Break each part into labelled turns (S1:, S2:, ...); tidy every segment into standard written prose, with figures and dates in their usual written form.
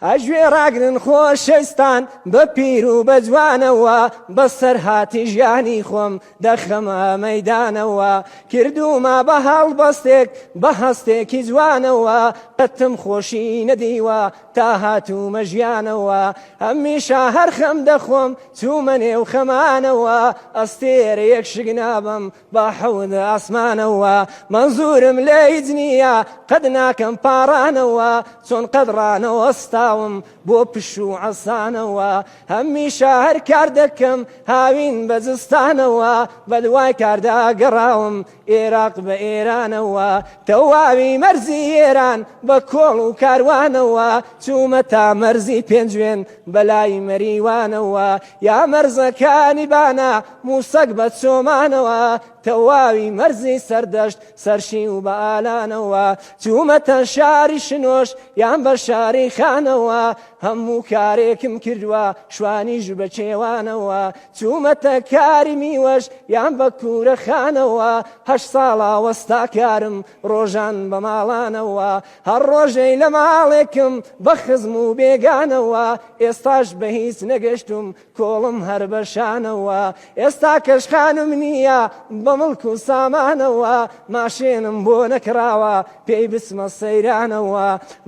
S1: ئەگوێ ڕاگرن خۆشەویستان بە پیر و بە جوانەوە بەسەر هاتی ژیانی خۆم دەخەمە مەیدانەوە کردومە بە هەڵبەستێک بە هەستێکی جوانەوە قەتم خۆشی نەدیوە تا هاتوومە ژیانەوە هەمیشە هەر خەم دەخۆم چوومە نێو خەمانەوە ئەستێرەیەک شک نابم بە حەوت ئاسمانەوە مەنزورم لە هیچ نییە قەت ناکەم پاڕانەوە چۆن قەدڕانەوە ئەستاوم بۆ پش و عەسانەوە هەمیشە هەر کار دەکەم هاوین بە جستانەوە بە دوای کاردا گەڕاوم عێراق بە ئێرانەوە تەواوی مەرزی ئێران بە کۆڵ و کاروانەوە چوومە تا مەرزی پێنجوێن بەلای مەریوانەوە یا مەرزەکانی بانە موسەک بە چۆمانەوە تەواوی مەرزی سەردەشت سەرشی و بە ئالانەوە چوومەتە شاری شنۆش یان بە شاری خانەوە هەموو کارێکم کردووە شوانیش بە چێوانەوە چوومەتە کاری میوەش یان بە کوورەخانەوە هەشت ساڵە وەستا کارم ڕۆژان بە ماڵانەوە هەر ڕۆژەی لە ماڵێکم بە خزم و بێگانەوە ئێستاش بە هیچ نەگەشتم کۆڵم هەر بەشانەوە ئێستا کەشخانم نییە بە مڵک و سامانەوە ماشێنم بۆ نەکراوە پێی بچمە سەیرانەوە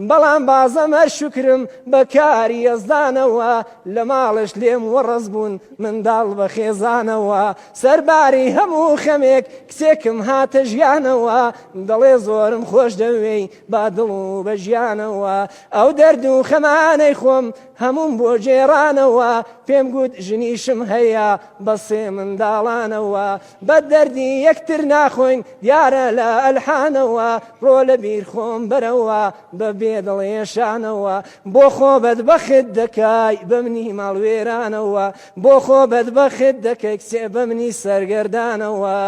S1: بەڵام بازەمەر شوکرم بە کاری ئەزدانەوە لە ماڵش لێم وەڕەس بوون منداڵ بە خێزانەوە سەرباری هەموو خەمێک کچێکم هاتە ژیانەوە دەڵێ زۆرم خۆش دەوێی با دڵ و بە ژیانەوە ئەو دەرد و خەمانەی خۆم هەموم بۆ جێرانەوە پێم گوت ژنیشم هەیە بە سێ منداڵانەوە بە دەردی یەکتر ناخۆین دیارە لە ئەلحانەوە ڕۆ لە بیر خۆم بەرەوە بە بێدڵێشانەوە بۆ خۆ بەدبەخت دەکای بە منی ماڵوێرانەوە بۆ خۆ بەدبەخت دەکەی کچێ بە منی سەرگەردانەوە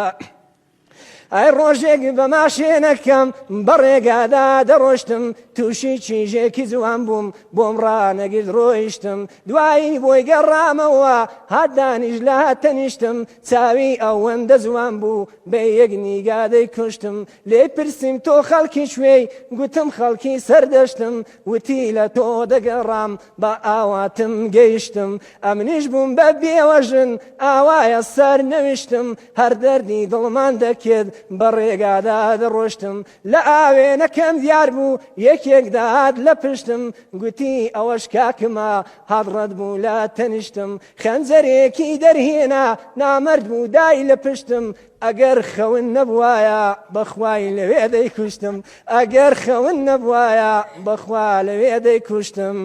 S1: ئای ڕۆژێک بە ماشێنەکەم بەڕێگادا دەڕۆشتم تووشی چیژێکی جوان بووم بۆم ڕانەگرت ڕۆیشتم دوایی بۆی گەڕامەوە هات دانیش لە تەنیشتم چاوی ئەوەندە جوان بوو بە یەک نیگادەی کوشتم لێ پرسیم تۆ خەڵکی کوێی گوتم خەڵکی سەردەشتم وتی لە تۆ دەگەڕام بە ئاواتم گەیشتم ئەمنیش بووم بە بێوەژن ئاوایە سەر نەویشتم هەر دەردی دڵمان دەکرد بەڕێگادا دەڕۆشتم لە ئاوێنەکەم دیار بوو یەکێک داهات لە پشتم گوتی ئەوەش کاکمە هەڵڕەت بوو لە تەنیشتم خەنجەرێکی دەرهێنا نامەرد بوو دای لە پشتم ئەگەر خەون نەبوایە بەخوای لەوێ دەیکوشتم ئەگەر خەون نەبوایە بەخوا لەوێ دەیکوشتم